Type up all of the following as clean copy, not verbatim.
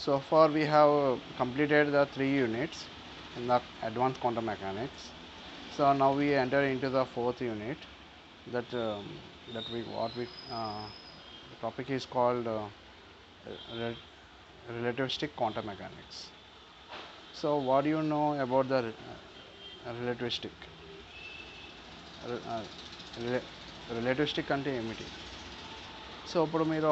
So far we have completed the 3 units in the advanced quantum mechanics. So now we enter into the 4th unit. That that we what we the topic is called relativistic quantum mechanics. So what do you know about the relativistic? Relativistic అంటే ఏమిటి? So ఇప్పుడు మీరు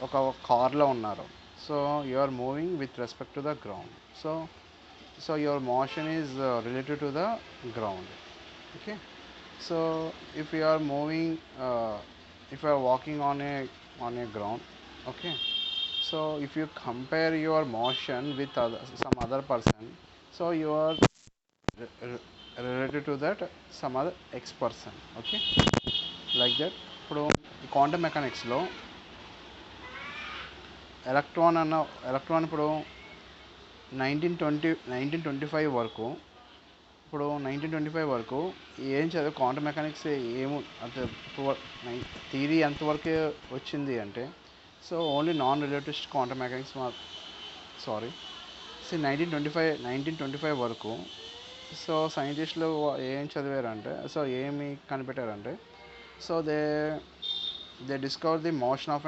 ఒక కార్లో ఉన్నారు. So you are moving with respect to the ground. So your motion is related to the ground. Okay. So if you are moving if you are walking on a ground, okay, so if you compare your motion with some other person, so you are related to that some other x person, okay, like that. ఇప్పుడు quantum మెకానిక్స్లో electron ఇప్పుడు 1925 వరకు ఇప్పుడు 1925 వరకు ఏం చదివి quantum mechanics ఏమో అంటే theory ఎంతవరకే వచ్చింది అంటే, so only non relativistic quantum mechanics sorry 1925 వరకు. సో సైంటిస్టులు ఏం చదివారంటే, సో ఏమి కనిపెట్టారంటే, so they discover the motion of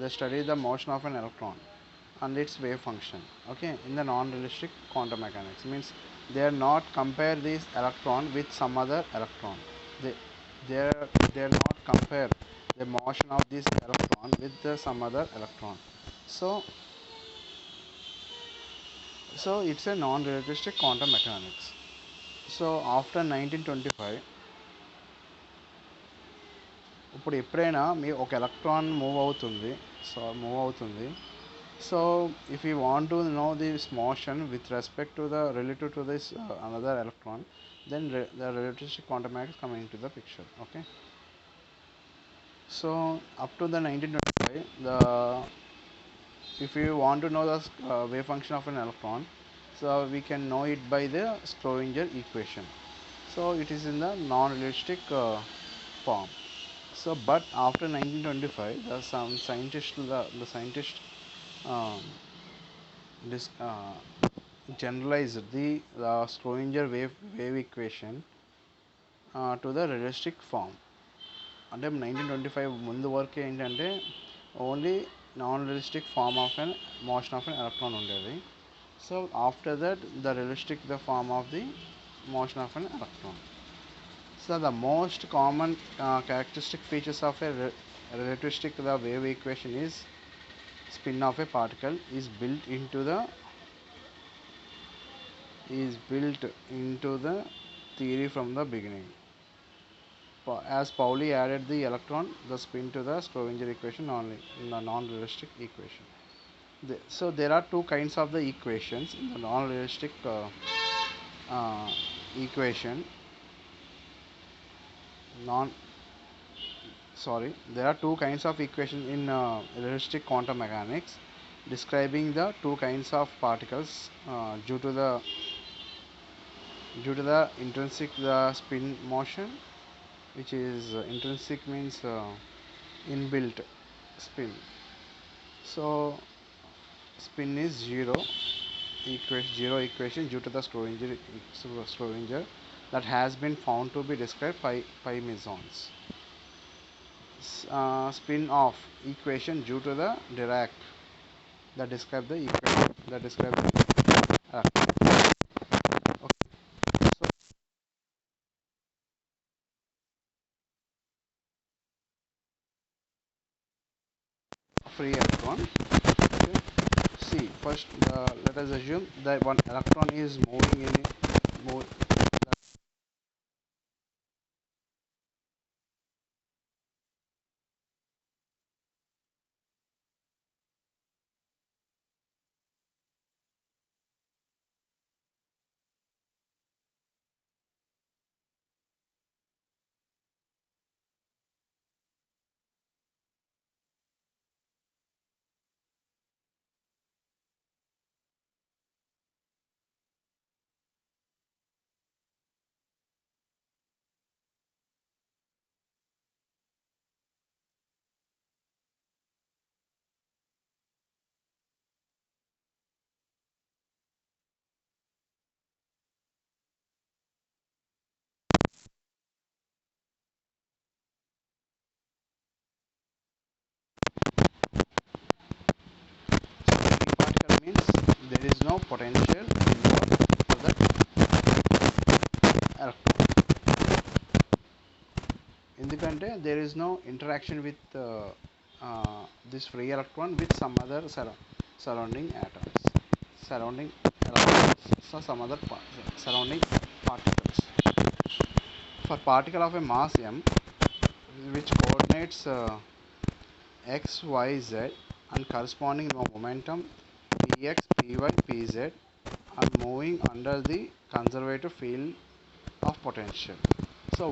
they study the motion of an electron and its wave function, okay, in the non-realistic quantum mechanics. Means they are not compare this electron with some other electron. They are not compare the motion of this electron with some other electron. So it's a non-relativistic quantum mechanics. So after 1925, ఇప్పుడు ఎప్పుడైనా మీ ఒక electron move అవుతుంది. So if you want to know this motion with respect to the relative to this another electron, then the relativistic quantum mechanics come into the picture, okay. So up to the 1925, if you want to know the wave function of an electron, so we can know it by the Schrodinger equation. So it is in the non-relativistic form. So but after 1925, some scientists generalized the Schrodinger wave equation to the realistic form. అంటే 1925 ముందు వరకు ఏంటంటే only non realistic form of an motion of an electron ఉండేది. So after that the realistic the form of the motion of an electron. So the most common characteristic features of a relativistic the wave equation is spin of a particle is built into the theory from the beginning. As Pauli added the electron, the spin to the Schrodinger equation only in the non-realistic equation. So there are two kinds of the equations in the non-realistic equation. There are two kinds of equations in realistic quantum mechanics describing the two kinds of particles due to the intrinsic spin motion, which is intrinsic means inbuilt spin. So spin is zero equation due to the Schrodinger that has been found to be described by mesons. Spin off equation due to the Dirac that describe the equation that describe the okay. So free electron, okay. See first let us assume that one electron is moving in no potential involved for that electron. ఎందుకంటే there is no interaction with this free electron with some other surrounding atoms, surrounding electrons, so some other surrounding particles. For particle of a mass m which coordinates x, y, z and corresponding momentum px, py, pz are moving under the conservative field of potential. So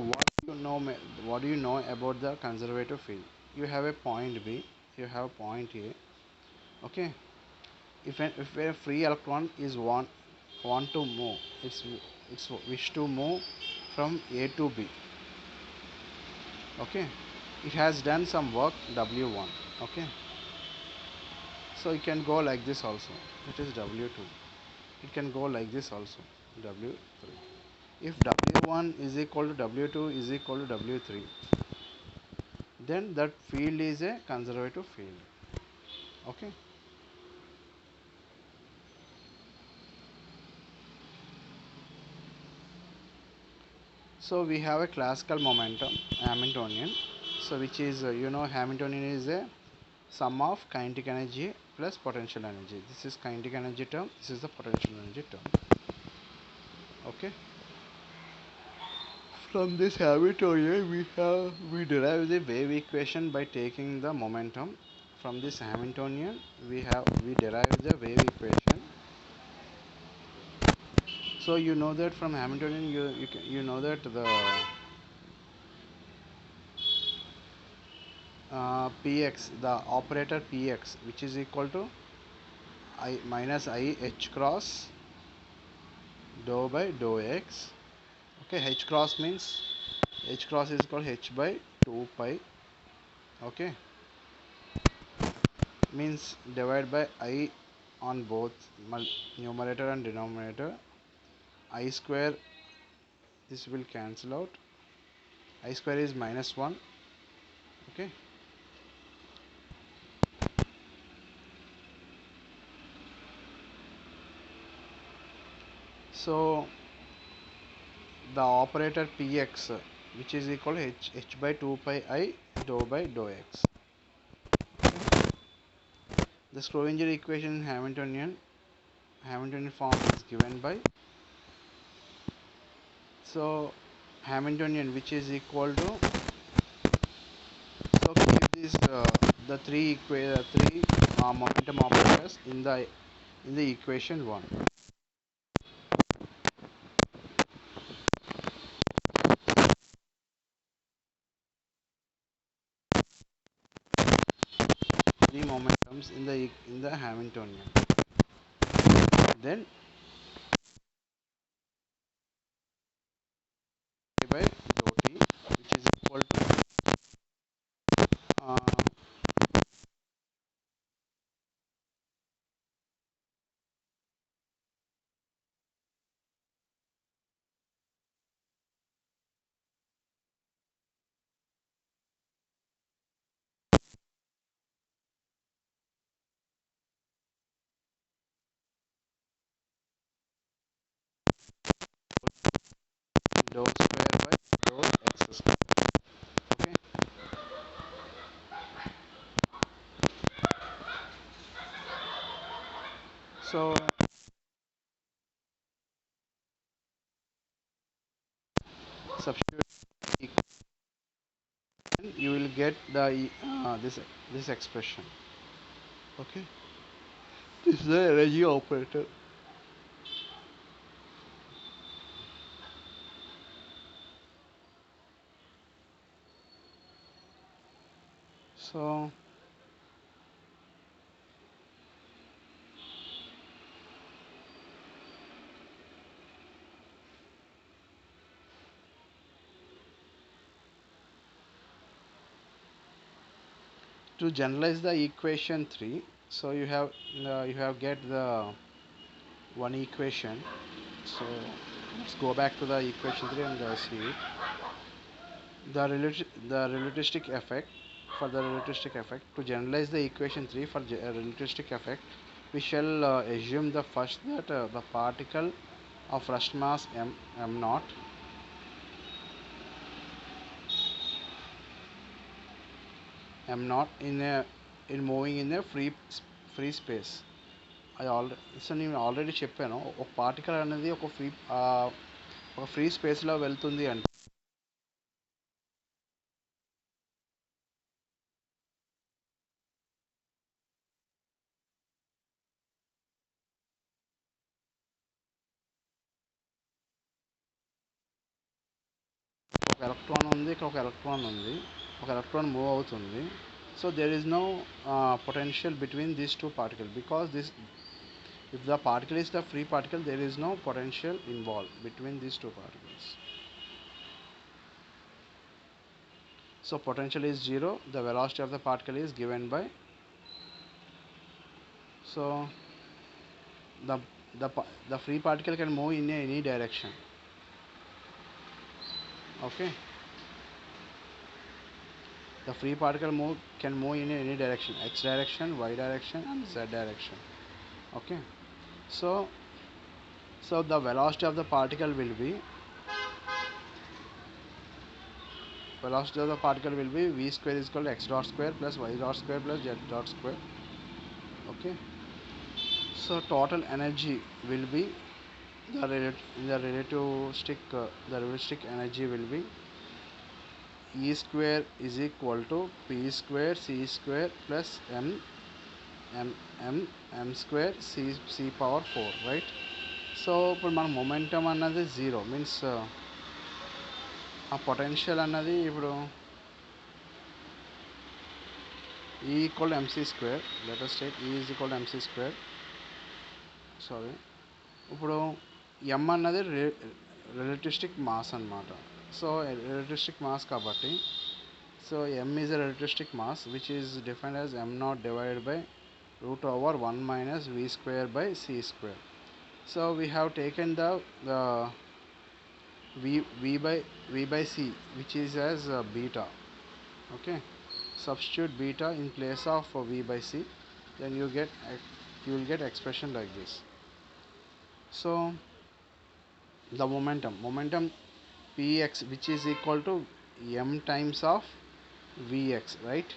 what do you know about the conservative field? You have a point B, you have point A. Okay, if a free electron is want to move, it's wish to move from A to B. Okay, it has done some work W1. Okay, so it can go like this also. It is W2. It can go like this also, W3. If W1 is equal to W2 is equal to W3, then that field is a conservative field. Okay, so we have a classical momentum Hamiltonian, so which is Hamiltonian is a sum of kinetic energy plus potential energy. This is kinetic energy term, this is the potential energy term. Okay, from this Hamiltonian we derive the wave equation by taking the momentum. From this Hamiltonian we derive the wave equation. So you know that from Hamiltonian you know that the px, the operator px, which is equal to I minus I h cross dou by dou x. Okay, h cross means h cross is equal to h by 2 pi. Okay, means divide by I on both numerator and denominator. I square, this will cancel out. I square is minus 1. Okay, so the operator px, which is equal to h by 2 pi I dou by dou x. The Schrodinger equation in Hamiltonian form is given by, so Hamiltonian, which is equal to, so keep this the three momentum operators in the equation 1. Three momentums in the Hamiltonian. Then by dou t, which is equal to uh, dou square by dou x square. Okay, so substitute equation, you will get the this expression. Okay, this is the energy operator. So to generalize the equation 3, so you have get the one equation. So let's go back to the equation 3 and see it. The relativistic effect, for the relativistic effect, to generalize the equation 3 for relativistic effect, we shall assume the first that the particle of rest mass m naught in moving in a free space. అది already so నేను already చెప్పాను, ఒక particle అనేది ఒక free స్పేస్లో వెళ్తుంది అంటే ఒక ఎలక్ట్రాన్ ఉంది, ఇక్కడ ఒక ఎలక్ట్రాన్ ఉంది, ఒక ఎలక్ట్రాన్ మూవ్ అవుతుంది. So there is no potential between these two particles, because this if the particle is the free particle, there is no potential involved between these two particles. So potential is 0, the velocity of the particle is given by, so the the the free particle can move in any direction. Okay, the free particle can move in any direction, x direction, y direction and z direction. Okay, so the velocity of the particle will be v square is equal to x dot square plus y dot square plus z dot square. Okay, so total energy will be the relativistic energy will be E square is equal to P square C square plus m square c power 4, right? So ఇప్పుడు మన momentum అన్నది 0 means ఆ potential అన్నది ఇప్పుడు E equal mc square, let us take E is equal to mc square. Sorry, ఇప్పుడు m అన్నది relativistic mass అన్నమాట. So relativistic mass కాబట్టి, so m is a relativistic mass which is defined as m naught divided by root over 1 minus v square by c square. So we have taken the v by c which is as beta. Okay, substitute beta in place of v by c, then you will get expression like this. So the momentum px which is equal to m times of vx, right?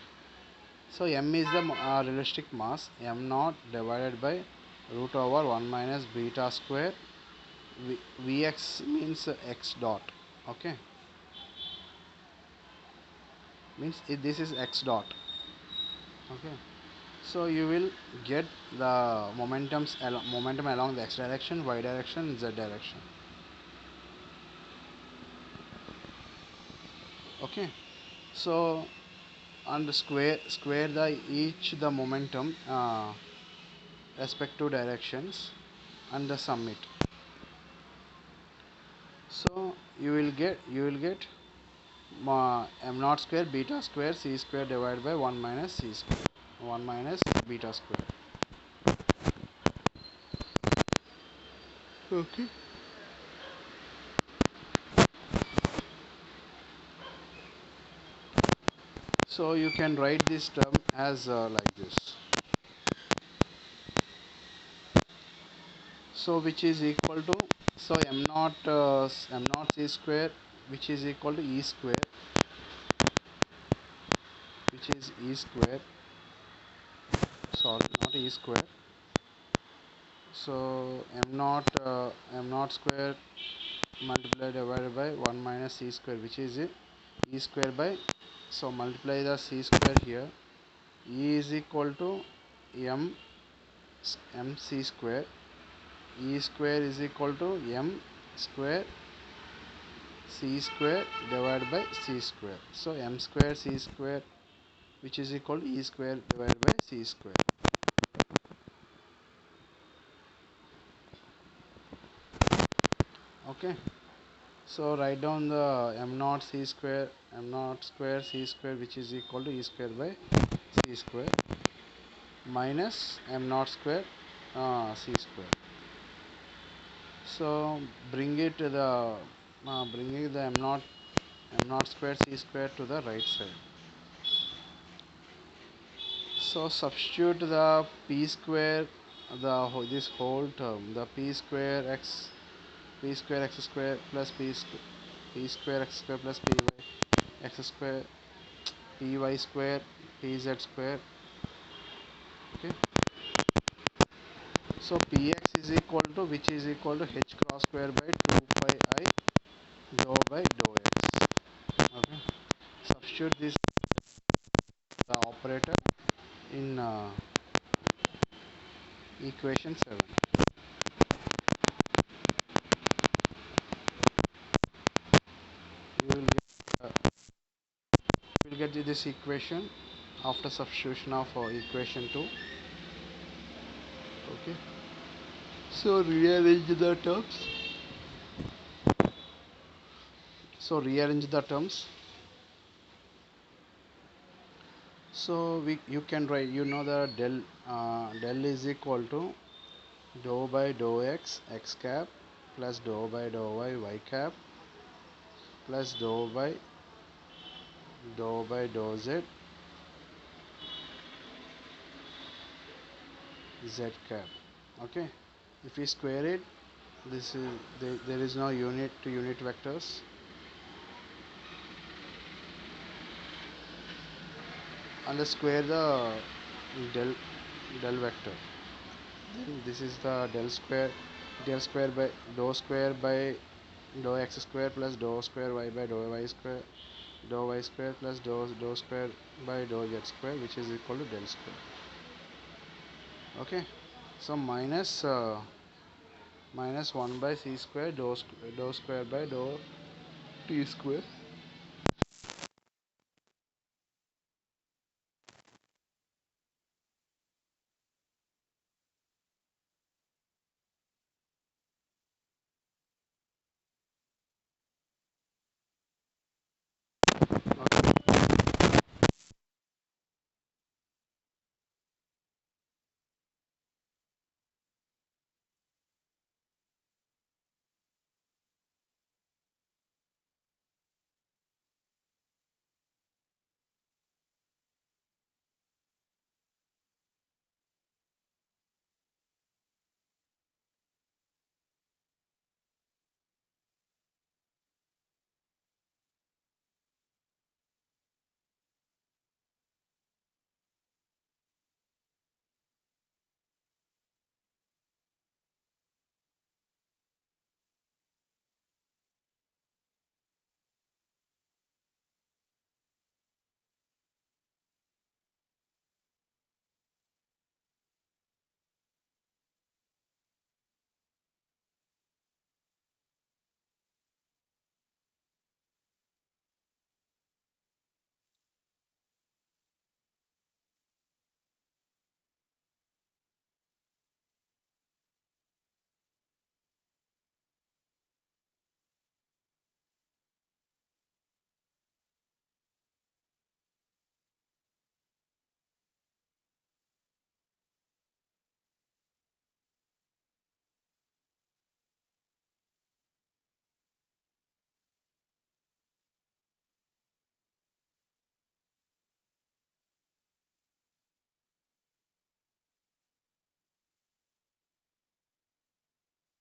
So m is the realistic mass, m naught divided by root over 1 minus beta square. Vx means x dot. Okay, means this is x dot. Okay, so you will get the momentum along the x direction, y direction, z direction. Okay, so and square the each the momentum respective directions and the sum it. So you will get m naught square beta square c square divided by 1 minus c square, 1 minus beta square. Okay, so you can write this term as like this. So which is equal to, so m naught c square which is equal to e square, which is e square, sorry not e square. So m naught square multiplied divided by 1 minus c square which is e square by, so multiply the c square here, e is equal to mc square, e square is equal to m square c square divided by c square. So m square c square which is equal to e square divided by c square. Okay, so write down the m naught square c square which is equal to e square by c square minus m naught square c square. So bringing the m naught square c square to the right side. So substitute the p square this whole term, the p square x square plus p square x square plus py x square py square pz square. Okay, so px is equal to, which is equal to h cross square by 2 pi I dou by dou x. Okay, substitute this the operator in equation 7. You will get, this equation after substitution of equation 2. Okay, so rearrange the terms. So you can write, the del is equal to dou by dou x cap plus dou by dou y cap plus dou by dou z cap. Okay, if we square it, this is there is no unit to unit vectors, and square the del vector. Then this is the del square by dou x square plus dou square y by dou y square plus dou square by dou z square, which is equal to del square. Okay, so minus 1 by c square dou square by dou t square